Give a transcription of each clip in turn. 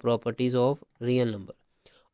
Properties of real number.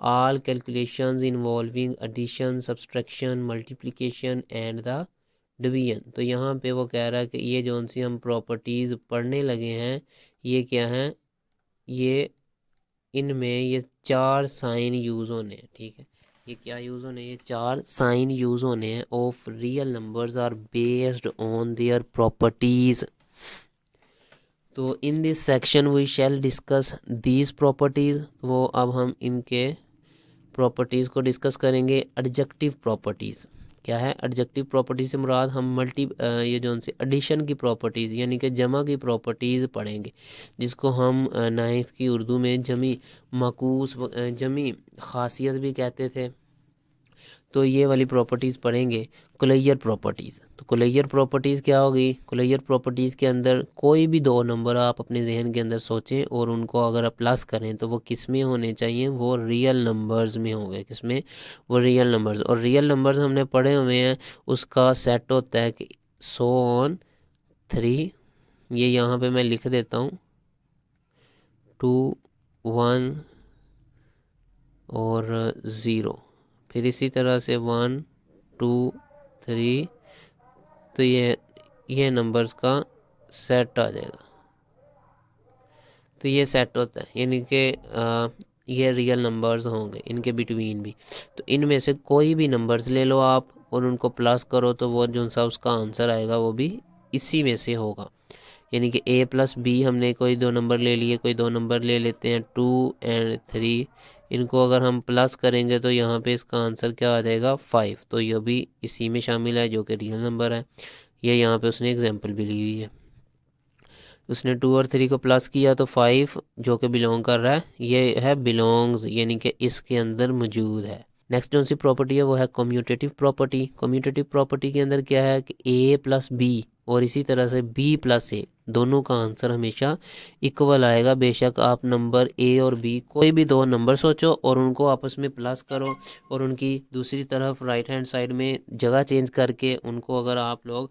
All calculations involving addition, subtraction, multiplication and the division. तो यहाँ पे वो कह रहा है कि ये जो सी हम प्रॉपर्टीज़ पढ़ने लगे हैं ये क्या हैं, ये इनमें ये 4 साइन यूज़ होने हैं। ठीक है, ये क्या यूज़ होने हैं, ये 4 साइन यूज़ होने हैं of real numbers are based on their properties. तो in this section we shall discuss these properties. वो अब हम इनके प्रॉपर्टीज़ को डिस्कस करेंगे। एडजेक्टिव प्रॉपर्टीज़ क्या है, एडजेक्टिव प्रॉपर्टीज से मुराद हम ये जो उनसे एडिशन की प्रॉपर्टीज़ यानी कि जमा की प्रॉपर्टीज़ पढ़ेंगे, जिसको हम 9th की उर्दू में जमी मकूस जमी खासियत भी कहते थे। तो ये वाली प्रॉपर्टीज़ पढ़ेंगे। कुलैयर प्रॉपर्टीज़, तो कुलैयर प्रॉपर्टीज़ क्या होगी, कुलैयर प्रॉपर्टीज़ के अंदर कोई भी 2 नंबर आप अपने जहन के अंदर सोचें और उनको अगर आप प्लस करें तो वो किस में होने चाहिए, वो रियल नंबर्स में होंगे। किस में, वो रियल नंबर्स। और रियल नंबर्स हमने पढ़े हुए हैं, उसका सेट होता है कि 100 on 3, ये यहाँ पे मैं लिख देता हूँ 2 1 और 0, फिर इसी तरह से 1 2 3, तो ये नंबर्स का सेट आ जाएगा। तो ये सेट होता है, यानी कि ये रियल नंबर्स होंगे इनके बिटवीन भी। तो इनमें से कोई भी नंबर्स ले लो आप और उनको प्लस करो तो वो जो सा उसका आंसर आएगा वो भी इसी में से होगा। यानी कि a + b, हमने कोई 2 नंबर ले लिए, कोई 2 नंबर ले लेते हैं 2 और 3, इनको अगर हम प्लस करेंगे तो यहाँ पे इसका आंसर क्या आ जाएगा 5। तो ये भी इसी में शामिल है जो कि रियल नंबर है। ये यहाँ पे उसने एग्जांपल भी ली हुई है। उसने 2 और 3 को प्लस किया तो 5 जो कि बिलोंग कर रहा है, ये है बिलोंग्स, यानी कि इसके अंदर मौजूद है। नेक्स्ट जो सी प्रॉपर्टी है वो है कम्यूटेटिव प्रॉपर्टी। कम्यूटेटिव प्रॉपर्टी के अंदर क्या है कि a + b और इसी तरह से b + a, दोनों का आंसर हमेशा इक्वल आएगा। बेशक आप नंबर a और b कोई भी 2 नंबर सोचो और उनको आपस में प्लस करो और उनकी दूसरी तरफ राइट हैंड साइड में जगह चेंज करके उनको अगर आप लोग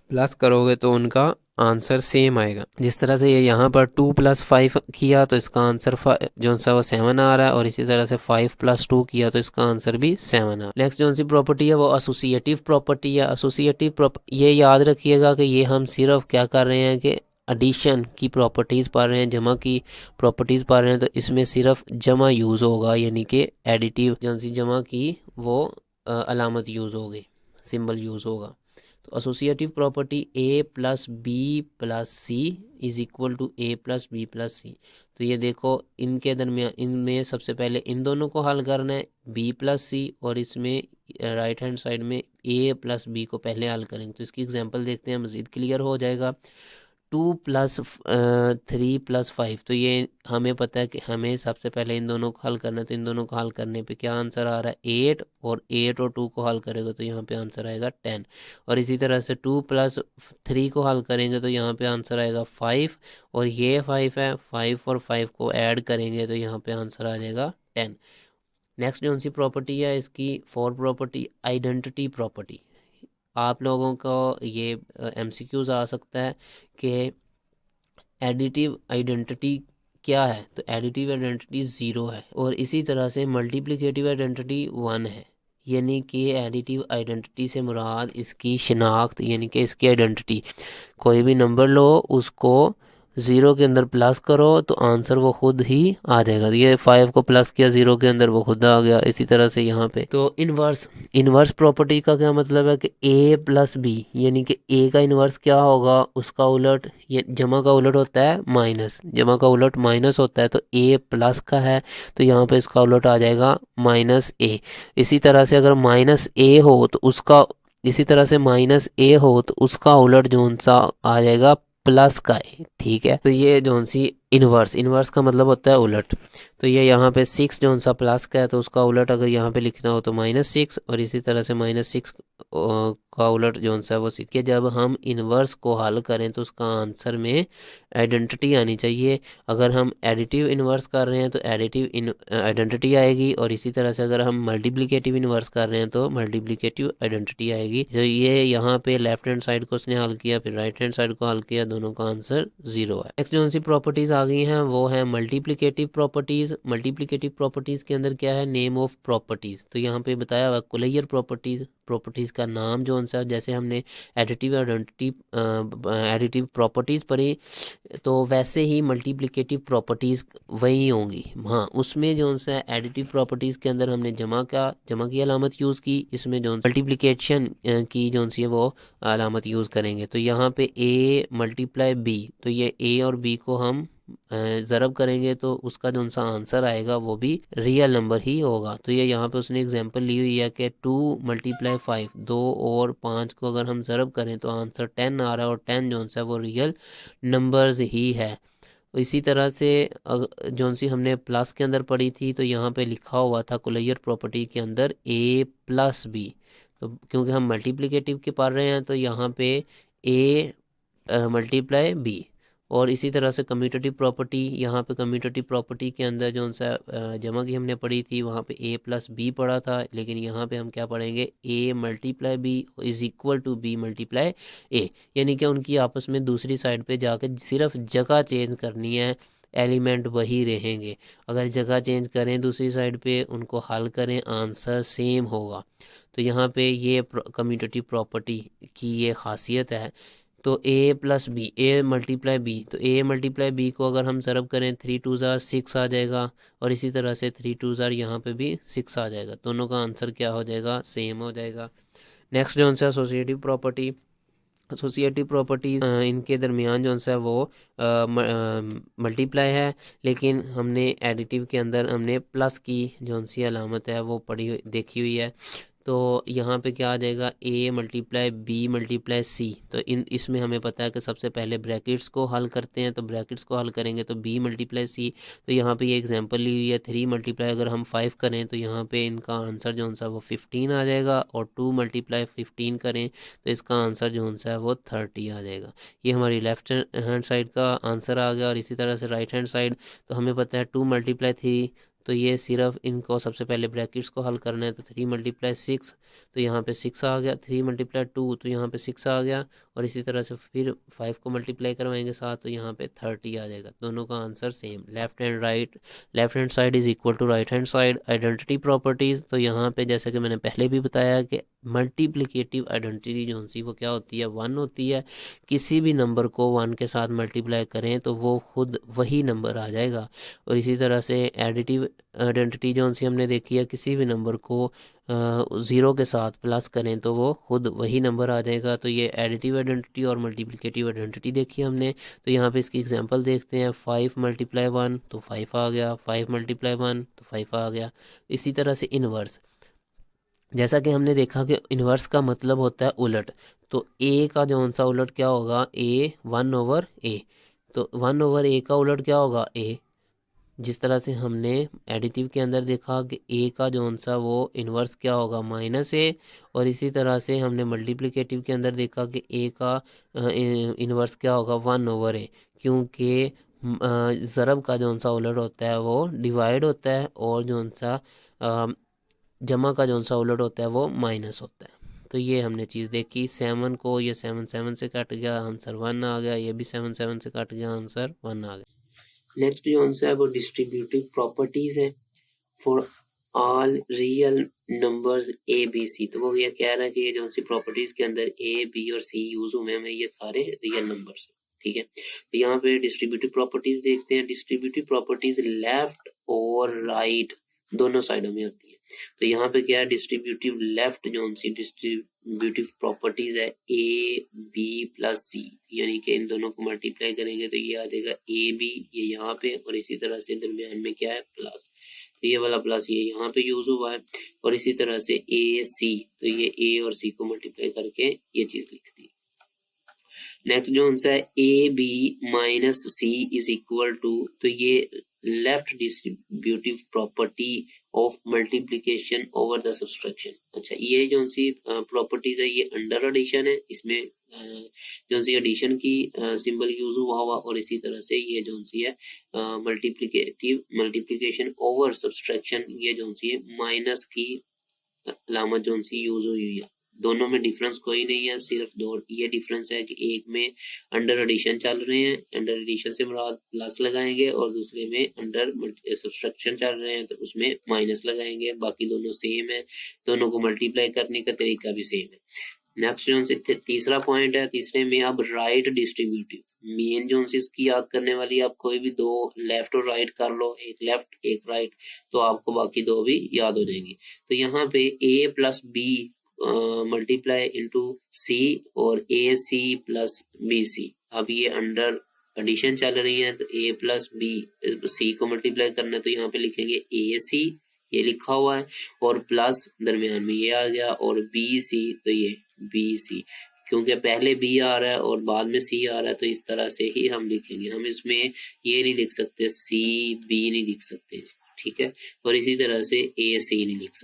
प्लस करोगे तो उनका आंसर सेम आएगा। जिस तरह से ये यहाँ पर 2 + 5 किया तो इसका आंसर जो सा वो 7 आ रहा है, और इसी तरह से 5 + 2 किया तो इसका आंसर भी 7 आ रहा है। नेक्स्ट जो सी प्रॉपर्टी है वो एसोसिएटिव प्रॉपर्टी है। एसोसिएटिव ये याद रखिएगा कि ये हम सिर्फ क्या कर रहे हैं कि एडिशन की प्रॉपर्टीज़ पढ़ रहे हैं, जमा की प्रॉपर्टीज़ पढ़ रहे हैं, तो इसमें सिर्फ जमा यूज़ होगा, यानी कि एडिटिव जो सी जमा की वो अलामत यूज़ होगी, सिंबल यूज़ होगा। तो associative property a + b + c = a + b + c। तो ये देखो इनके दरमियान, इनमें सबसे पहले इन दोनों को हल करना है b + c, और इसमें राइट हैंड साइड में a + b को पहले हल करेंगे। तो इसकी एग्जांपल देखते हैं, मज़ीद क्लियर हो जाएगा। 2 + 3 + 5, तो ये हमें पता है कि हमें सबसे पहले इन दोनों को हल करना है। तो इन दोनों को हल करने पे क्या आंसर आ रहा है 8, और 8 और 2 को हल करेगा तो यहाँ पे आंसर आएगा 10। और इसी तरह से 2 + 3 को हल करेंगे तो यहाँ पे आंसर आएगा 5, और ये 5 है, 5 और 5 को ऐड करेंगे तो यहाँ पे आंसर आ जाएगा 10। नेक्स्ट जो सी प्रॉपर्टी है इसकी 4 प्रॉपर्टी, आइडेंटिटी प्रॉपर्टी। आप लोगों को ये MCQs आ सकता है कि एडिटिव आइडेंटिटी क्या है, तो एडिटिव आइडेंटिटी 0 है, और इसी तरह से मल्टीप्लिकेटिव आइडेंटिटी 1 है। यानी कि एडिटिव आइडेंटिटी से मुराद इसकी शिनाख्त, यानी कि इसकी आइडेंटिटी, कोई भी नंबर लो उसको 0 के अंदर प्लस करो तो आंसर वो खुद ही आ जाएगा। ये 5 को प्लस किया 0 के अंदर, वो खुद आ गया। इसी तरह से यहाँ पे तो इन्वर्स प्रॉपर्टी का क्या मतलब है कि a + b, यानी कि a का इन्वर्स क्या होगा, उसका उलट, ये जमा का उलट होता है माइनस, जमा का उलट माइनस होता है। तो a प्लस का है तो यहाँ पे इसका उलट आ जाएगा -a। इसी तरह से अगर -a हो तो उसका, इसी तरह से -a हो तो उसका उलट जो सा आ जाएगा प्लस का है। ठीक है, तो ये जो सी इन्वर्स का मतलब होता है उलट। तो ये यहाँ पे 6 जो सा प्लस का है तो उसका उलट अगर यहाँ पे लिखना हो तो -6, और इसी तरह से -6 का उलट जो सा वो 6 के। जब हम इन्वर्स को हल करें तो उसका आंसर में आइडेंटिटी आनी चाहिए। अगर हम एडिटिव इन्वर्स कर रहे हैं तो एडिटिव आइडेंटिटी आएगी, और इसी तरह से अगर हम मल्टीप्लिकेटिव इन्वर्स कर रहे हैं तो मल्टीप्लिकेटिव आइडेंटिटी आएगी। तो ये यहाँ पे लेफ्ट हैंड साइड को उसने हल किया, फिर राइट हैंड साइड को हल किया, दोनों का आंसर 0 है। नेक्स्ट जो सी प्रॉपर्टीज़ आ गई हैं वो है मल्टीप्लिकेटिव प्रॉपर्टीज़। मल्टीप्लिकेटिव प्रॉपर्टीज़ के अंदर क्या है, नेम ऑफ प्रॉपर्टीज़। तो यहाँ पे बताया हुआ कुलैयर प्रॉपर्टीज़, प्रॉपर्टीज़ का नाम जो सा, जैसे हमने एडिटिव आइडेंटिटी एडिटिव प्रॉपर्टीज़ पढ़ी, तो वैसे ही मल्टीप्लिकेटिव प्रॉपर्टीज़ वही होंगी। हाँ, उसमें जो सा एडिटिव प्रॉपर्टीज़ के अंदर हमने जमा की अलामत यूज़ की, इसमें जो मल्टीप्लिकेशन की जो सी है वो अलामत यूज़ करेंगे। तो यहाँ पे a मल्टीप्लाई b, तो ये a और b को हम ज़रब करेंगे तो उसका जो सा आंसर आएगा वो भी रियल नंबर ही होगा। तो ये यहाँ पे उसने एग्जांपल ली हुई है कि 2 मल्टीप्लाई 5, 2 और 5 को अगर हम ज़रब करें तो आंसर 10 आ रहा है, और 10 जो सा वो रियल नंबर्स ही है। इसी तरह से जो सी हमने प्लस के अंदर पढ़ी थी, तो यहाँ पे लिखा हुआ था कुलैयर प्रॉपर्टी के अंदर a प्लस b। तो क्योंकि हम मल्टीप्लिकेटिव के पढ़ रहे हैं तो यहाँ पे a मल्टीप्लाई b। और इसी तरह से कम्यूटेटिव प्रॉपर्टी, यहाँ पे कम्यूटेटिव प्रॉपर्टी के अंदर जो सा जमा की हमने पढ़ी थी वहाँ पे a प्लस b पढ़ा था, लेकिन यहाँ पे हम क्या पढ़ेंगे, a multiply b is equal to b multiply a। यानी कि उनकी आपस में दूसरी साइड पे जाके सिर्फ जगह चेंज करनी है, एलिमेंट वही रहेंगे। अगर जगह चेंज करें दूसरी साइड पे, उनको हल करें, आंसर सेम होगा। तो यहाँ पे ये कम्यूटेटिव प्रॉपर्टी की ये खासियत है। तो a plus B, A multiply B, तो a मल्टीप्लाई बी को अगर हम ज़रब करें 3 2 ज़ार 6 आ जाएगा, और इसी तरह से 3 2 ज़ार यहाँ पे भी 6 आ जाएगा। दोनों का आंसर क्या हो जाएगा, सेम हो जाएगा। नेक्स्ट जो है एसोसिएटिव प्रॉपर्टी। एसोसिएटिव प्रॉपर्टीज़ इनके दरमियान जो सा वो मल्टीप्लाई है, लेकिन हमने एडिटिव के अंदर हमने प्लस की जो सी अलामत है वो पढ़ी देखी हुई है। तो यहाँ पे क्या आ जाएगा, a multiply B multiply C. तो इसमें हमें पता है कि सबसे पहले ब्रैकेट्स को हल करते हैं, तो ब्रैकेट्स को हल करेंगे तो b मल्टीप्लाई सी। तो यहाँ पे ये एग्जांपल ली हुई है 3 मल्टीप्लाई अगर हम 5 करें तो यहाँ पे इनका आंसर जो सा वो 15 आ जाएगा, और 2 मल्टीप्लाई 15 करें तो इसका आंसर जो सा है वो 30 आ जाएगा। ये हमारी लेफ्ट हैंड साइड का आंसर आ गया। और इसी तरह से राइट हैंड साइड, तो हमें पता है 2 मल्टीप्लाई 3, तो ये सिर्फ इनको सबसे पहले ब्रैकेट्स को हल करना है। तो 3 मल्टीप्लाई 6, तो यहाँ पे 6 आ गया। 3 मल्टीप्लाई 2, तो यहाँ पे 6 आ गया। और इसी तरह से फिर 5 को मल्टीप्लाई करवाएंगे 7, तो यहाँ पे 30 आ जाएगा। दोनों का answer same, left hand right, left hand side is equal to right hand side. Identity properties, तो यहाँ पे जैसे कि मैंने पहले भी बताया कि मल्टीप्लिकेटिव आइडेंटिटी जो सी वो क्या होती है, 1 होती है। किसी भी नंबर को 1 के साथ मल्टीप्लाई करें तो वो खुद वही नंबर आ जाएगा। और इसी तरह से एडिटिव आइडेंटिटी जो सी हमने देखी है, किसी भी नंबर को 0 के साथ प्लस करें तो वो खुद वही नंबर आ जाएगा। तो ये एडिटिव आइडेंटिटी और मल्टीप्लिकेटिव आइडेंटिटी देखी हमने। तो यहाँ पे इसकी एग्जांपल देखते हैं। 5 मल्टीप्लाई 1 तो 5 आ गया, 5 मल्टीप्लाई 1 तो 5 आ गया। इसी तरह से इनवर्स, जैसा कि हमने देखा कि इन्वर्स का मतलब होता है उलट। तो a का जो सा उलट क्या होगा, a 1 ओवर a। तो 1 ओवर a का उलट क्या होगा, a। जिस तरह से हमने एडिटिव के अंदर देखा कि a का जो सा वो इन्वर्स क्या होगा, -a। और इसी तरह से हमने मल्टीप्लिकेटिव के अंदर देखा कि a का इन्वर्स क्या होगा, 1 ओवर a। क्योंकि ज़रब का जो सा उलट होता है वो डिवाइड होता है, और जो सा जमा का जो सा उलट होता है वो माइनस होता है। तो ये हमने चीज़ देखी। 7 को ये 7 7 से कट गया, आंसर 1 आ गया। ये भी 7 7 से कट गया, आंसर 1 आ गया। नेक्स्ट जो आंसर है वो डिस्ट्रीब्यूटिव प्रॉपर्टीज है for all real numbers A B C. तो वो ये कह रहा है कि ये जो सी प्रॉपर्टीज के अंदर ए बी और सी यूज हुए हैं, ये सारे रियल नंबर्स हैं। ठीक है, तो यहाँ पे डिस्ट्रीब्यूटिव प्रॉपर्टीज देखते हैं। डिस्ट्रीब्यूटिव प्रॉपर्टीज लेफ्ट और राइट दोनों साइडों में होती है। तो यहाँ पे क्या है, डिस्ट्रीब्यूटिव लेफ्ट जो सी डिस्ट्रीब्यूटिव प्रॉपर्टीज है ए बी प्लस सी, यानी कि इन दोनों को मल्टीप्लाई करेंगे तो ये आ जाएगा ए बी, ये यहाँ पे, और इसी तरह से दरमियान में क्या है, प्लस। तो ये वाला प्लस ये यहाँ पे यूज हुआ है। और इसी तरह से ए सी, तो ये ए और सी को मल्टीप्लाई करके ये चीज लिख दी। नेक्स्ट जो आंसर है A B minus C is equal to, तो ये left distributive property of multiplication over the subtraction. अच्छा, ये जो सी प्रॉपर्टीज है ये अंडर एडिशन है, इसमें जो सी एडिशन की सिंबल यूज हुआ हुआ। और इसी तरह से ये जो सी है मल्टीप्लिकेशन ओवर सब्सट्रैक्शन, ये जो सी है माइनस की अलामत जो सी यूज हुई है। दोनों में डिफरेंस कोई नहीं है, सिर्फ दो ये डिफरेंस है कि एक में अंडर एडिशन चल रहे हैं, अंडर एडिशन से मुराद प्लस लगाएंगे, और दूसरे में अंडर सब्सट्रैक्शन चल रहे हैं तो उसमें माइनस लगाएंगे। बाकी दोनों सेम है, दोनों को मल्टीप्लाई करने का तरीका भी सेम है। नेक्स्ट जो से तीसरा पॉइंट है, तीसरे में अब राइट डिस्ट्रीब्यूटिव मेन जो इसकी याद करने वाली, आप कोई भी दो लेफ्ट और राइट कर लो, एक लेफ्ट एक राइट, तो आपको बाकी दो भी याद हो जाएंगी। तो यहाँ पे a plus B multiply into C और A C plus B C, अब ये अंडर एडिशन चल रही है तो a प्लस बी सी को मल्टीप्लाई करना है, तो यहाँ पे लिखेंगे ए सी, ये लिखा हुआ है, और प्लस दरमियान में ये आ गया, और बी सी तो ये बी सी, क्योंकि पहले बी आ रहा है और बाद में सी आ रहा है तो इस तरह से ही हम लिखेंगे। हम इसमें ये नहीं लिख सकते सी बी नहीं लिख सकते इसको, ठीक है, और इसी तरह से ए सी नहीं लिख सकते।